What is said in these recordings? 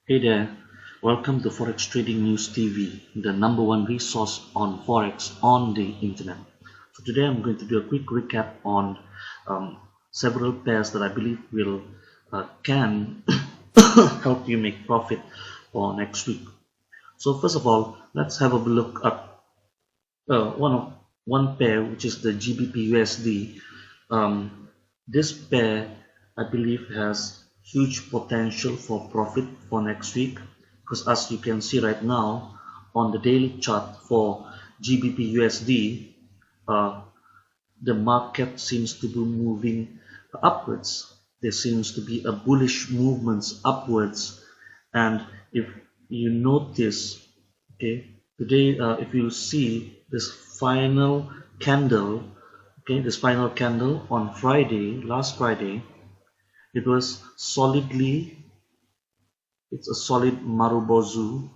Hey there, welcome to Forex Trading News TV, the number one resource on Forex on the internet. So today I'm going to do a quick recap on several pairs that I believe will can help you make profit for next week. So first of all, let's have a look at one pair, which is the GBPUSD. This pair, I believe, has huge potential for profit for next week, because as you can see right now on the daily chart for GBPUSD, the market seems to be moving upwards. There seems to be a bullish movements upwards, and if you notice, okay, today if you see this final candle, okay, this final candle on Friday, last Friday, it was solidly, it's a solid Marubozu,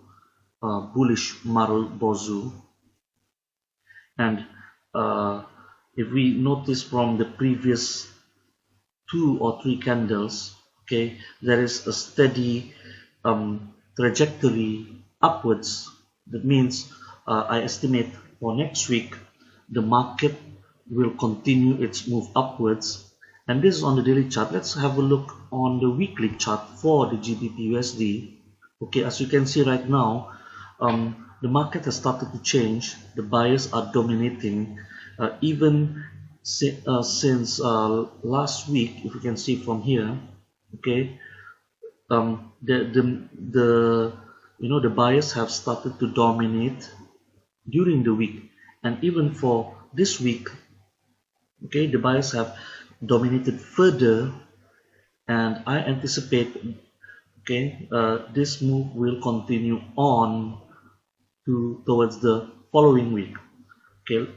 bullish Marubozu, and if we notice from the previous 2 or 3 candles, okay, there is a steady trajectory upwards. That means I estimate for next week the market will continue its move upwards, and this is on the daily chart. Let's have a look on the weekly chart for the GBPUSD. Okay, as you can see right now, the market has started to change. The buyers are dominating, even since last week. If you can see from here, okay, the buyers have started to dominate during the week, and even for this week, okay, the buyers have dominated further, and I anticipate, okay, this move will continue on towards the following week. Okay,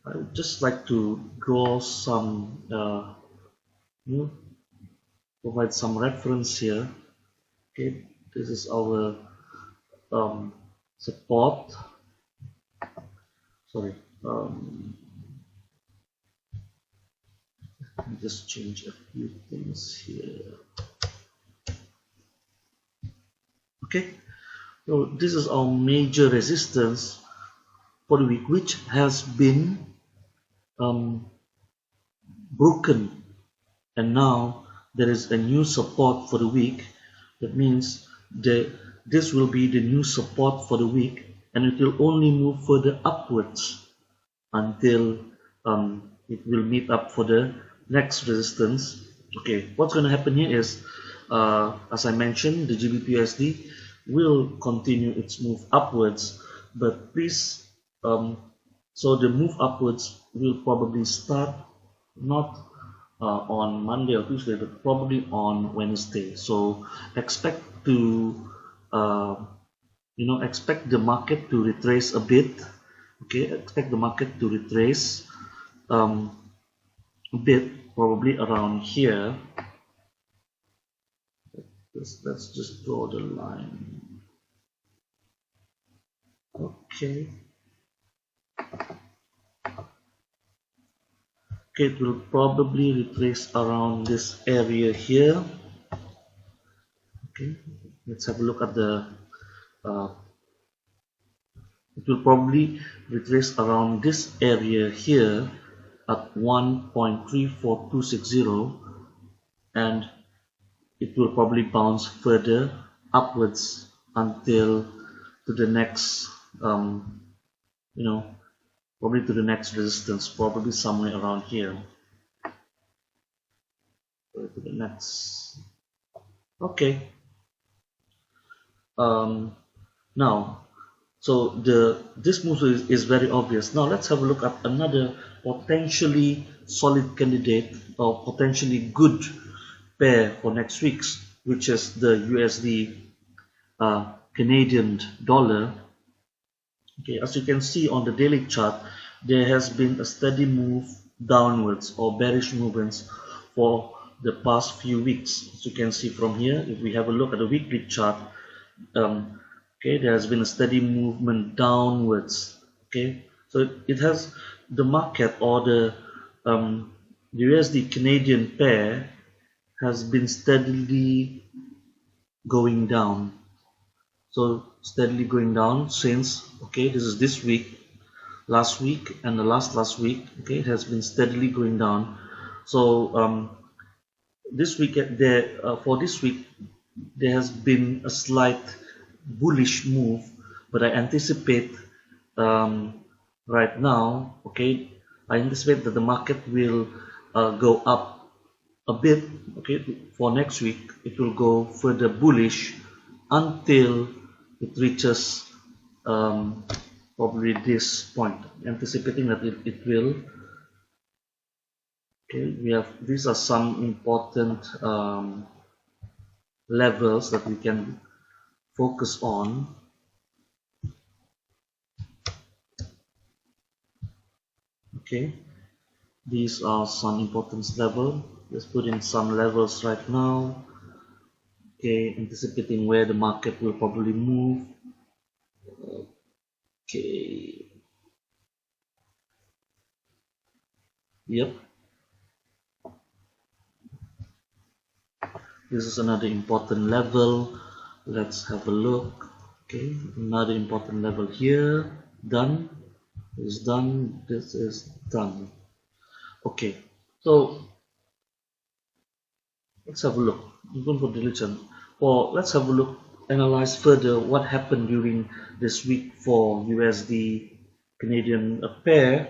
I would just like to draw some provide some reference here. Okay, this is our support. Sorry, let me just change a few things here. Okay, so this is our major resistance for the week, which has been broken, and now there is a new support for the week. That means this will be the new support for the week, and it will only move further upwards until it will meet up for the next resistance. Okay, what's going to happen here is, as I mentioned, the GBPUSD will continue its move upwards, but please, so the move upwards will probably start not on Monday or Tuesday, but probably on Wednesday. So expect to expect the market to retrace a bit. Okay, expect the market to retrace a bit, probably around here. Let's just draw the line. Okay. Okay, it will probably retrace around this area here. Okay, let's have a look at the it will probably retrace around this area here at 1.34260, and it will probably bounce further upwards until to the next probably to the next resistance, probably somewhere around here. Go to the next. Okay, now, so this move is very obvious. Now let's have a look at another potentially solid candidate, or potentially good pair for next week's, which is the USD Canadian dollar. Okay, as you can see on the daily chart, there has been a steady move downwards, or bearish movements, for the past few weeks. As you can see from here, if we have a look at the weekly chart, okay, there has been a steady movement downwards. Okay, so it has the market, or the USD Canadian pair has been steadily going down. So steadily going down since, okay, this is this week, last week, and the last week. Okay, it has been steadily going down. So this week for this week there has been a slight bullish move, but I anticipate right now, okay, I anticipate that the market will go up a bit. Okay, for next week it will go further bullish until it reaches probably this point, anticipating that it will. Okay, these are some important levels that we can focus on. Okay, these are some importance level. Let's put in some levels right now. Okay, anticipating where the market will probably move. Okay, yep, this is another important level. Let's have a look. Okay, another important level here. Done. This is done. This is done. Okay, so let's have a look. Even for diligent, or let's have a look, analyze further what happened during this week for USD Canadian pair.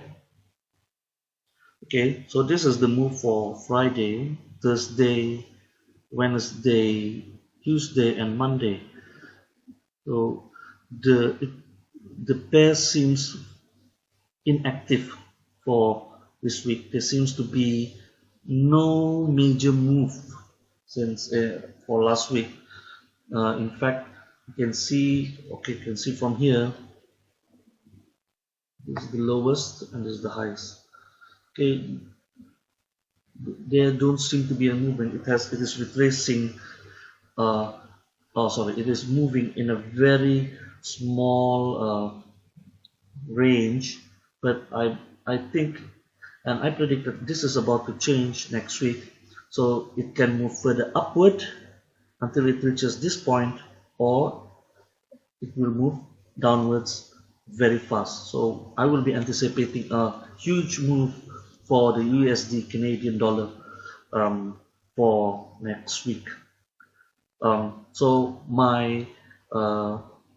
Okay, so this is the move for Friday, Thursday, Wednesday, Tuesday, and Monday. So the pair seems inactive for this week. There seems to be no major move since for last week. In fact, you can see, okay, you can see from here, this is the lowest and this is the highest. Okay, there don't seem to be a movement. It is retracing. It is moving in a very small range, but I think, and I predict that this is about to change next week, so it can move further upward until it reaches this point, or it will move downwards very fast. So I will be anticipating a huge move for the USD Canadian dollar for next week. So my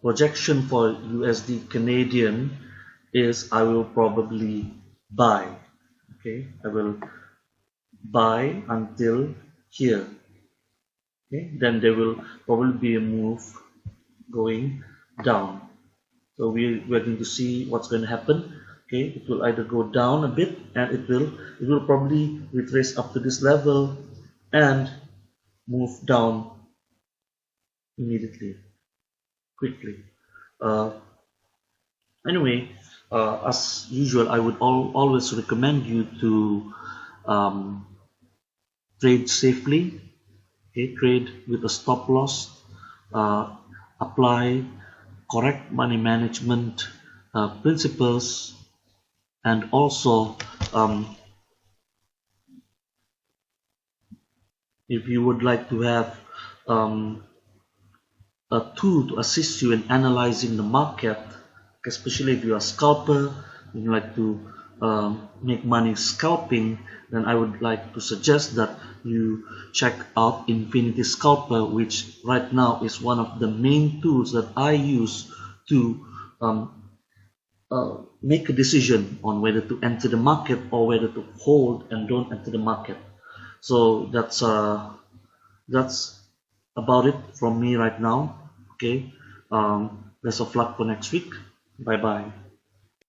projection for USD Canadian is I will probably buy. Okay, I will buy until here. Okay, then there will probably be a move going down. So we're going to see what's going to happen. Okay, it will either go down a bit, and it will probably retrace up to this level and move down immediately, quickly. Anyway, as usual, I would always recommend you to trade safely. Okay, trade with a stop loss. Apply correct money management principles, and also if you would like to have a tool to assist you in analyzing the market, especially if you are a scalper, you like to make money scalping, then I would like to suggest that you check out Infinity Scalper, which right now is one of the main tools that I use to make a decision on whether to enter the market or whether to hold and don't enter the market. So that's about it from me right now. Okay, best of luck for next week. Bye bye.